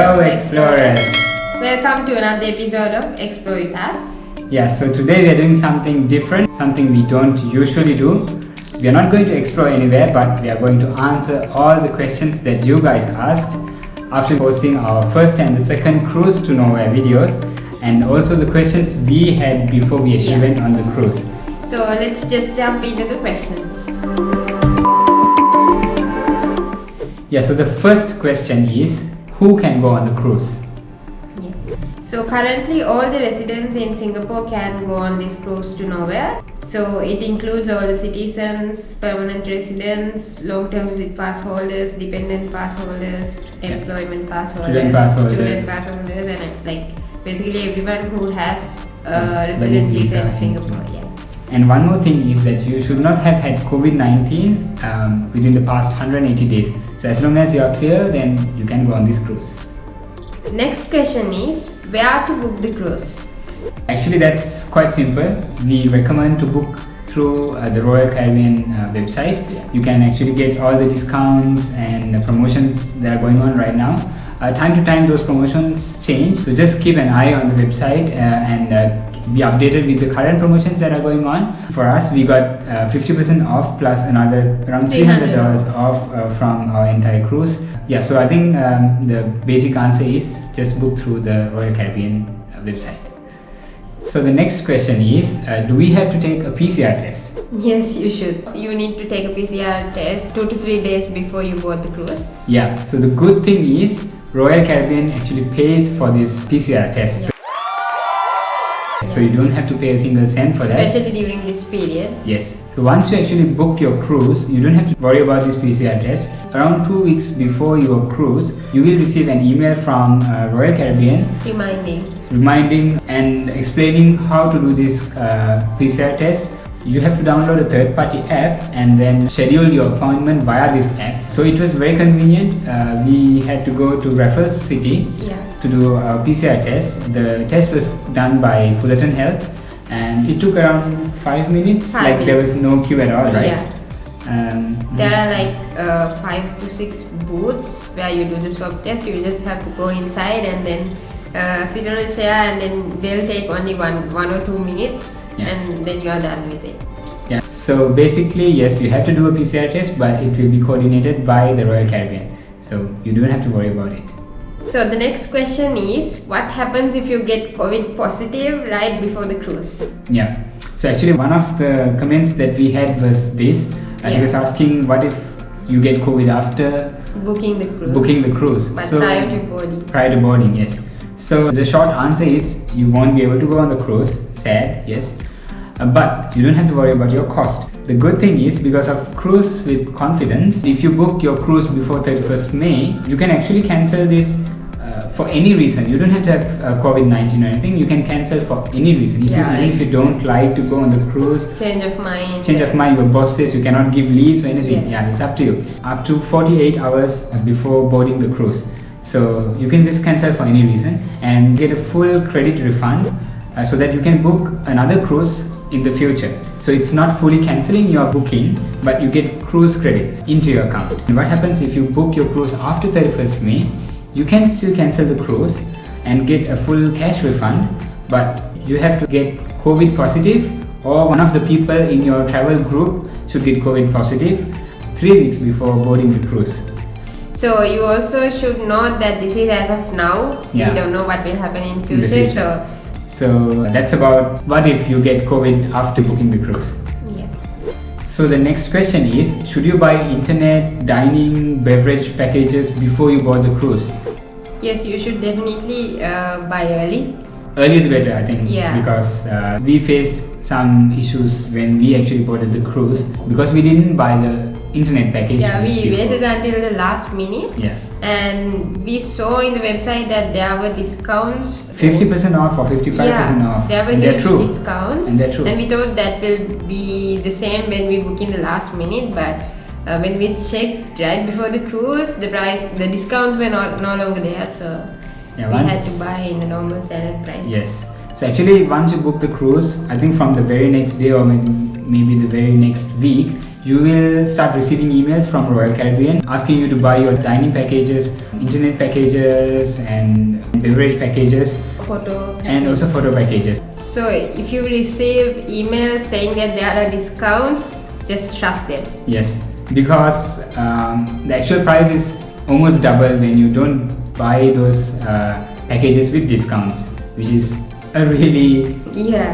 Hello explorers! Welcome to another episode of Explore with us. Yeah, so today we are doing something different, something we don't usually do. We are not going to explore anywhere, but we are going to answer all the questions that you guys asked after posting our first and the second cruise to nowhere videos, and also the questions we had before we actually went on the cruise. So let's just jump into the questions. Yeah, so the first question is, who can go on the cruise? Yeah. So currently all the residents in Singapore can go on this cruise to nowhere. So it includes all the citizens, permanent residents, long-term visit pass holders, dependent pass holders, employment pass holders, student pass holders, and it's like basically everyone who has a resident visa in Singapore. Yeah. And one more thing is that you should not have had COVID-19 within the past 180 days. So as long as you are clear, then you can go on this cruise. Next question is, where to book the cruise? Actually, that's quite simple. We recommend to book through the Royal Caribbean website. Yeah. You can actually get all the discounts and the promotions that are going on right now. Time to time those promotions change, so just keep an eye on the website and be updated with the current promotions that are going on. For us, we got 50% off plus another around $300 off from our entire cruise. Yeah, so I think the basic answer is just book through the Royal Caribbean website. So the next question is, do we have to take a PCR test? Yes, you should. You need to take a PCR test 2 to 3 days before you board the cruise. Yeah, so the good thing is Royal Caribbean actually pays for this PCR test. Yeah. So you don't have to pay a single cent for that. Especially during this period. Yes. So once you actually book your cruise, you don't have to worry about this PCR test. Around 2 weeks before your cruise, you will receive an email from Royal Caribbean reminding and explaining how to do this PCR test. You have to download a third-party app and then schedule your appointment via this app. So it was very convenient. We had to go to Raffles City to do a PCR test. The test was done by Fullerton Health and it took around 5 minutes. There was no queue at all, right? Yeah. There are like 5 to 6 booths where you do the swab test. You just have to go inside and then sit on a chair, and then they'll take only one or 2 minutes. Yeah. And then you are done with it. Yeah. So basically, yes, you have to do a PCR test, but it will be coordinated by the Royal Caribbean. So you don't have to worry about it. So the next question is, what happens if you get COVID positive right before the cruise? Yeah. So actually, one of the comments that we had was this. He was asking, what if you get COVID after booking the cruise? But so, prior to boarding. Prior to boarding, yes. So the short answer is, you won't be able to go on the cruise. Sad, yes. But you don't have to worry about your cost. The good thing is, because of Cruise with Confidence, if you book your cruise before 31st May, you can actually cancel this for any reason. You don't have to have COVID-19 or anything. You can cancel for any reason. Even if you don't like to go on the cruise, change of mind, your boss says you cannot give leaves or anything. Yeah, it's up to you. Up to 48 hours before boarding the cruise. So you can just cancel for any reason and get a full credit refund so that you can book another cruise in the future. So it's not fully cancelling your booking, but you get cruise credits into your account. And what happens if you book your cruise after 31st May, you can still cancel the cruise and get a full cash refund, but you have to get COVID positive, or one of the people in your travel group should get COVID positive 3 weeks before boarding the cruise. So you also should know that this is as of now. Yeah. We don't know what will happen in future. So that's about what if you get COVID after booking the cruise. Yeah. So the next question is, should you buy internet, dining, beverage packages before you board the cruise? Yes, you should definitely buy early. Earlier the better, I think. Yeah. Because we faced some issues when we actually boarded the cruise because we didn't buy the internet package. Yeah, we waited until the last minute. Yeah. And we saw in the website that there were discounts. 50% off or 55% off. There were huge discounts. And they're true. And we thought that will be the same when we book in the last minute, but when we checked right before the cruise, the discounts were no longer there, so we had to buy in the normal standard price. Yes. So actually, once you book the cruise, I think from the very next day or maybe the very next week, you will start receiving emails from Royal Caribbean asking you to buy your dining packages, internet packages, and beverage packages, and also photo packages. So if you receive emails saying that there are discounts, just trust them. Yes, because the actual price is almost double when you don't buy those packages with discounts, which is a really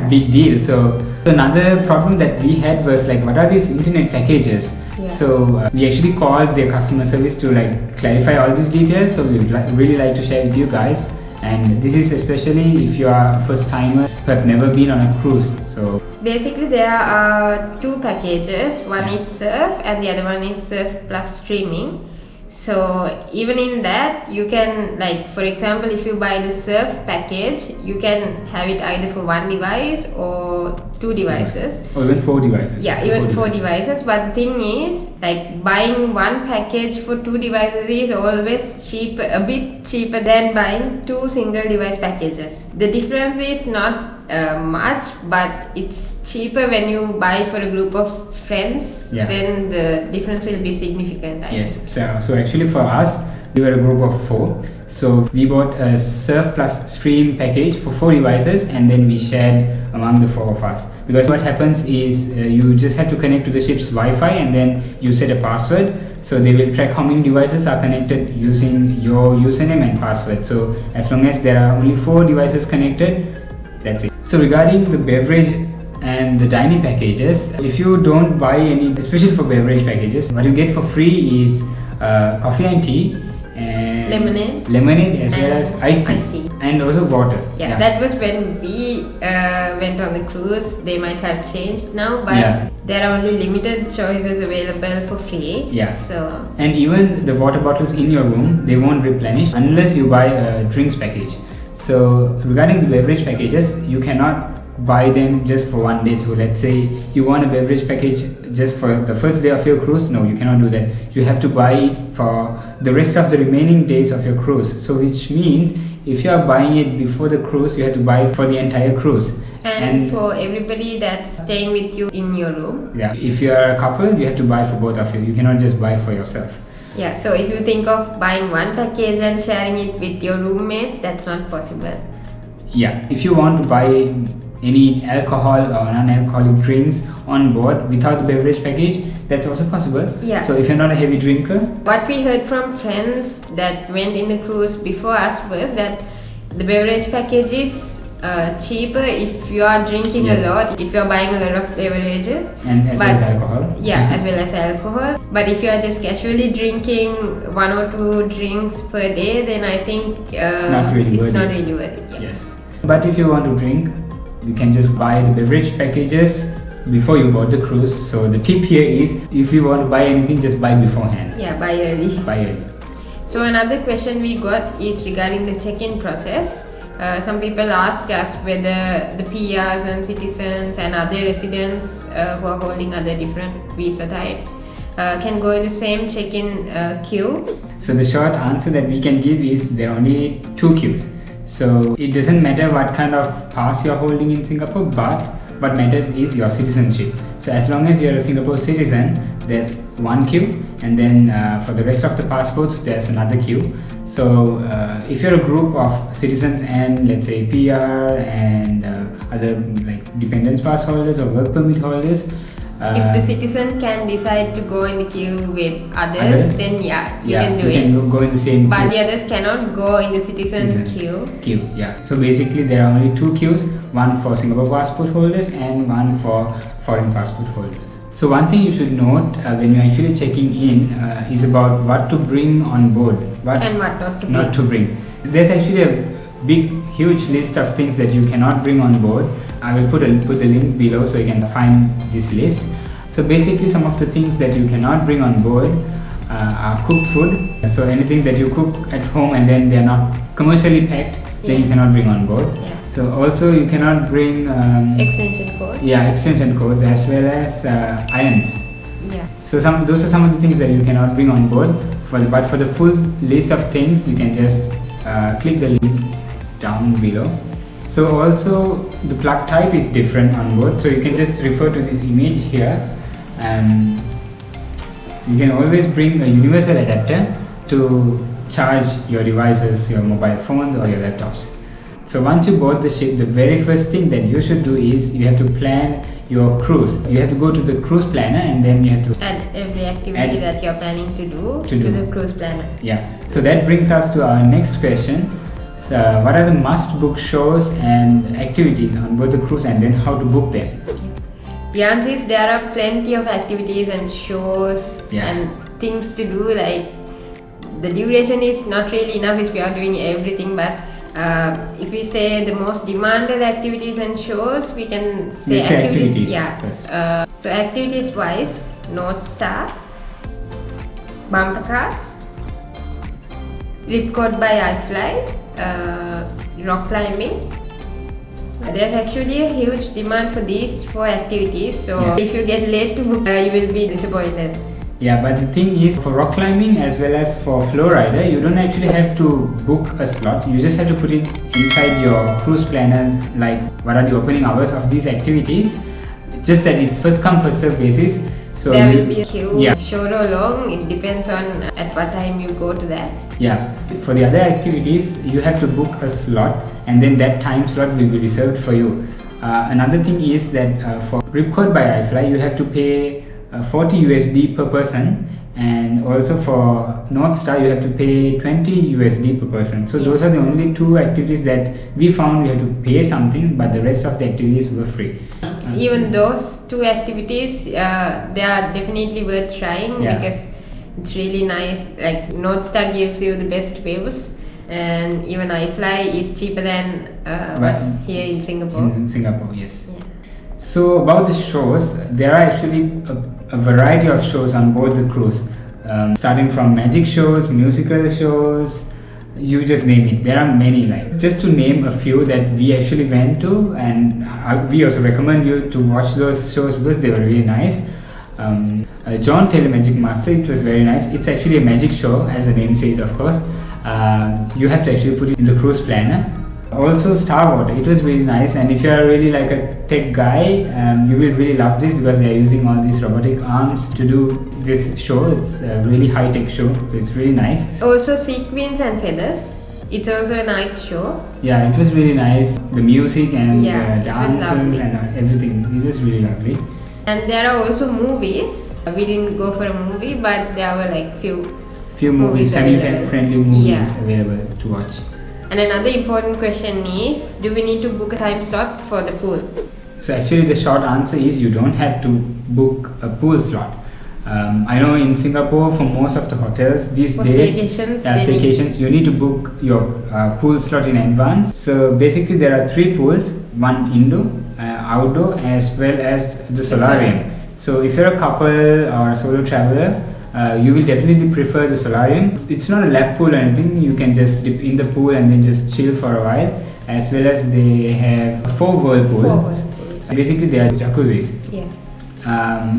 big deal. So another problem that we had was like, what are these internet packages? So we actually called their customer service to like clarify all these details. So we'd really like to share with you guys, and this is especially if you are a first timer who have never been on a cruise. So basically there are two packages, one is surf and the other one is surf plus streaming. So even in that, you can, like, for example, if you buy the surf package, you can have it either for one device or two devices, or even 4 devices. Yeah, even 4 devices. But the thing is, like, buying one package for 2 devices is always cheaper, a bit cheaper than buying 2 single device packages. The difference is not much, but it's cheaper when you buy for a group of friends. Then the difference will be significant. Yes, so actually for us, we were a group of 4. So we bought a surf plus stream package for 4 devices, and then we shared among the 4 of us. Because what happens is you just have to connect to the ship's Wi-Fi, and then you set a password. So they will track how many devices are connected using your username and password. So as long as there are only 4 devices connected, that's it. So regarding the beverage and the dining packages, if you don't buy any, especially for beverage packages, what you get for free is coffee and tea, and lemonade as well as iced tea, and also water. That was when we went on the cruise. They might have changed now, but there are only limited choices available for free. So, and even the water bottles in your room, they won't replenish unless you buy a drinks package. So regarding the beverage packages, you cannot buy them just for one day. So let's say you want a beverage package just for the first day of your cruise. No, you cannot do that. You have to buy it for the rest of the remaining days of your cruise. So which means if you are buying it before the cruise, you have to buy for the entire cruise. And for everybody that's staying with you in your room. If you are a couple, you have to buy for both of you. You cannot just buy for yourself. So if you think of buying one package and sharing it with your roommates, that's not possible. If you want to buy any alcohol or non-alcoholic drinks on board without the beverage package, that's also possible. So if you're not a heavy drinker. What we heard from friends that went in the cruise before us was that the beverage package is cheaper if you are drinking a lot, if you're buying a lot of beverages, and as well as alcohol. As well as alcohol. But if you are just casually drinking 1 or 2 drinks per day, then I think it's not really worth it. Yes. But if you want to drink, you can just buy the beverage packages before you board the cruise. So the tip here is, if you want to buy anything, just buy beforehand. Buy early. Buy early. So another question we got is regarding the check-in process. Some people ask us whether the PRs and citizens and other residents who are holding other different visa types can go in the same check-in queue. So the short answer that we can give is there are only 2 queues. So it doesn't matter what kind of pass you're holding in Singapore, but what matters is your citizenship. So as long as you're a Singapore citizen, there's 1 queue, and then for the rest of the passports, there's another queue. So if you're a group of citizens and let's say PR and other like dependence pass holders or work permit holders, if the citizen can decide to go in the queue with others, then you can do it. You can go in the same but queue. The others cannot go in the citizen queue. So basically there are only 2 queues, one for Singapore passport holders and one for foreign passport holders. So one thing you should note when you're actually checking in is about what to bring on board, and what not to bring. There's actually a big, huge list of things that you cannot bring on board. I will put the link below so you can find this list. So basically some of the things that you cannot bring on board are cooked food. So anything that you cook at home and then they are not commercially packed, then you cannot bring on board. So also you cannot bring extension cords. Extension cords as well as irons. So those are some of the things that you cannot bring on board. But for the full list of things, you can just click the link down below. So also the plug type is different on board. So you can just refer to this image here, and you can always bring a universal adapter to charge your devices, your mobile phones or your laptops. So once you board the ship, the very first thing that you should do is you have to plan your cruise. You have to go to the cruise planner, and then you have to add every activity that you're planning to do to the cruise planner. Yeah. So that brings us to our next question. So what are the must-book shows and activities on board the cruise, and then how to book them? The answer is there are plenty of activities and shows and things to do. Like the duration is not really enough if you are doing everything, but if we say the most demanded activities and shows, we can say activities. So activities wise, North Star, bumper cars, Ripcord by iFly, rock climbing. There's actually a huge demand for these 4 activities, so if you get late to book, you will be disappointed. Yeah, but the thing is, for rock climbing as well as for flow rider, you don't actually have to book a slot. You just have to put it inside your cruise planner, like what are the opening hours of these activities. Just that it's first come first serve basis. So there will be a queue, short or long, it depends on at what time you go to that. Yeah, for the other activities, you have to book a slot, and then that time slot will be reserved for you. Another thing is that for Ripcord by iFly, you have to pay 40 USD per person, and also for North Star you have to pay 20 USD per person. So those are the only 2 activities that we found we had to pay something, but the rest of the activities were free. Even those 2 activities, they are definitely worth trying because it's really nice. Like North Star gives you the best views, and even iFly is cheaper than what's here in Singapore. In Singapore, yes. Yeah. So about the shows, there are actually a variety of shows on board the cruise, starting from magic shows, musical shows, you just name it. There are many. Like, just to name a few that we actually went to, and we also recommend you to watch those shows because they were really nice. John Taylor Magic Master, it was very nice. It's actually a magic show, as the name says, of course. You have to actually put it in the cruise planner. Also Star Water, it was really nice, and if you are really like a tech guy, you will really love this because they are using all these robotic arms to do this show. It's a really high-tech show, so it's really nice. Also Sequins and Feathers, it's also a nice show. Yeah, it was really nice. The music and the dances and everything, it was really lovely. And there are also movies. We didn't go for a movie, but there were like few movies, family-friendly movies available to watch. And another important question is, do we need to book a time slot for the pool? So actually the short answer is you don't have to book a pool slot. I know in Singapore, for most of the hotels these days, staycations, you need to book your pool slot in advance. So basically there are 3 pools, one indoor, outdoor as well as the solarium. So if you're a couple or a solo traveler, you will definitely prefer the solarium. It's not a lap pool or anything, you can just dip in the pool and then just chill for a while. As well as they have 4 whirlpools. Basically they are jacuzzis.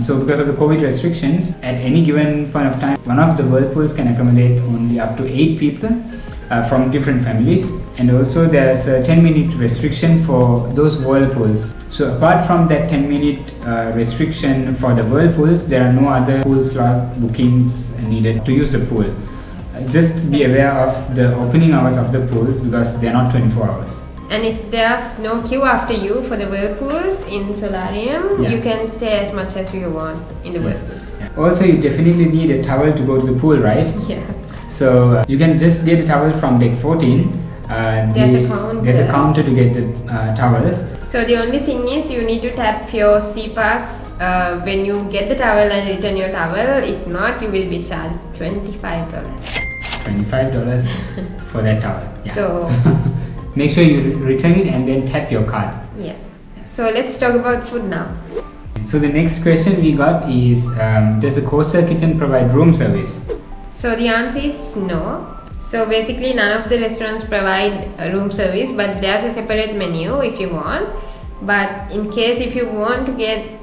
So because of the COVID restrictions, at any given point of time, one of the whirlpools can accommodate only up to 8 people from different families. And also there's a 10-minute restriction for those whirlpools. So apart from that 10-minute restriction for the whirlpools, there are no other pool slot bookings needed to use the pool. Just be aware of the opening hours of the pools because they are not 24 hours. And if there's no queue after you for the whirlpools in solarium, you can stay as much as you want in the whirlpools. Also, you definitely need a towel to go to the pool, right? So you can just get a towel from deck 14. There's a counter to get the towels. So the only thing is you need to tap your C-Pass when you get the towel and return your towel. If not, you will be charged $25. $25 for that towel. So make sure you return it and then tap your card. So let's talk about food now. So the next question we got is, does the Coastal Kitchen provide room service? So the answer is no. So basically none of the restaurants provide a room service, but there's a separate menu if you want. But in case if you want to get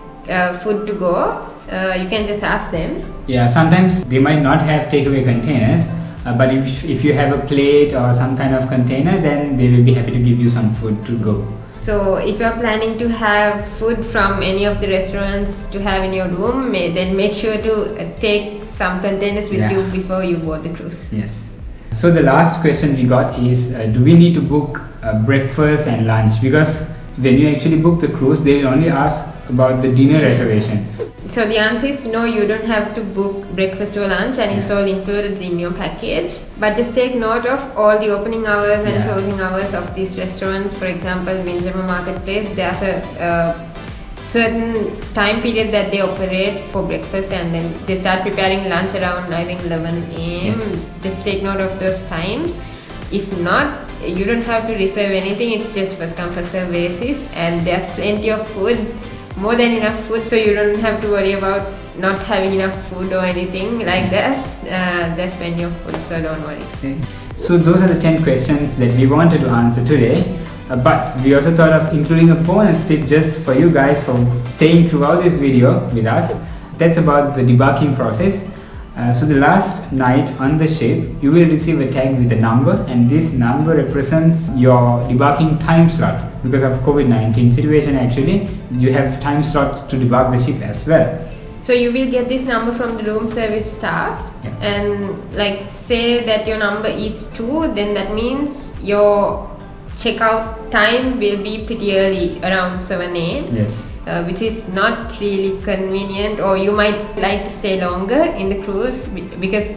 food to go, you can just ask them. Yeah, sometimes they might not have takeaway containers, But if you have a plate or some kind of container, then they will be happy to give you some food to go. So if you are planning to have food from any of the restaurants to have in your room, then make sure to take some containers with you before you board the cruise. Yes. So the last question we got is, do we need to book breakfast and lunch? Because when you actually book the cruise, they will only ask about the dinner reservation. So the answer is no, you don't have to book breakfast or lunch, and it's all included in your package. But just take note of all the opening hours and closing hours of these restaurants. For example, Minjama Marketplace, there's a certain time period that they operate for breakfast, and then they start preparing lunch around, I think, 11 a.m. Just take note of those times. If not, you don't have to reserve anything. It's just first come first serve basis, and there's plenty of food, more than enough food, so you don't have to worry about not having enough food or anything like that. There's plenty of food, so don't worry. Okay. So those are the 10 questions that we wanted to answer today. But we also thought of including a bonus tip just for you guys for staying throughout this video with us. That's about the debarking process. So the last night on the ship, you will receive a tag with a number, and this number represents your debarking time slot. Because of COVID-19 situation, actually, you have time slots to debark the ship as well. So you will get this number from the room service staff, and like say that your number is 2, then that means your checkout time will be pretty early, around 7 a.m. Yes. Which is not really convenient, or you might like to stay longer in the cruise because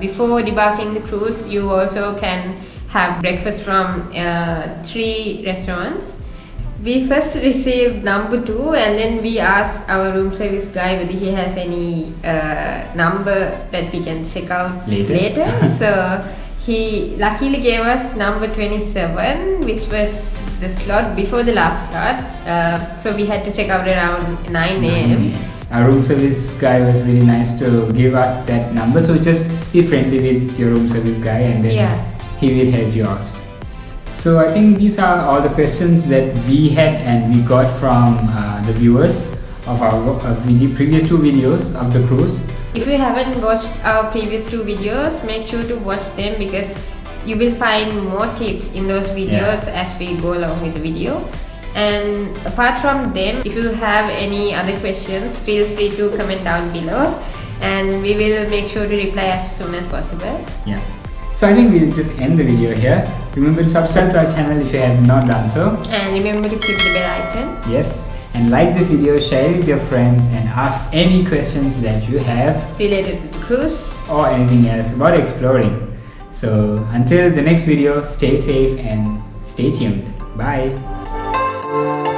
before debarking the cruise, you also can have breakfast from 3 restaurants. We first received number 2, and then we asked our room service guy whether he has any number that we can check out later. So he luckily gave us number 27, which was the slot before the last slot. So we had to check out around 9 a.m. Our room service guy was really nice to give us that number. So just be friendly with your room service guy, and then he will help you out. So I think these are all the questions that we had and we got from the viewers of our previous 2 videos of the cruise. If you haven't watched our previous 2 videos, make sure to watch them because you will find more tips in those videos as we go along with the video. And apart from them, if you have any other questions, feel free to comment down below, and we will make sure to reply as soon as possible. Yeah. So I think we'll just end the video here. Remember to subscribe to our channel if you have not done so. And remember to click the bell icon. Yes. And like this video, share it with your friends, and ask any questions that you have related to the cruise or anything else about exploring. So until the next video, stay safe and stay tuned. Bye.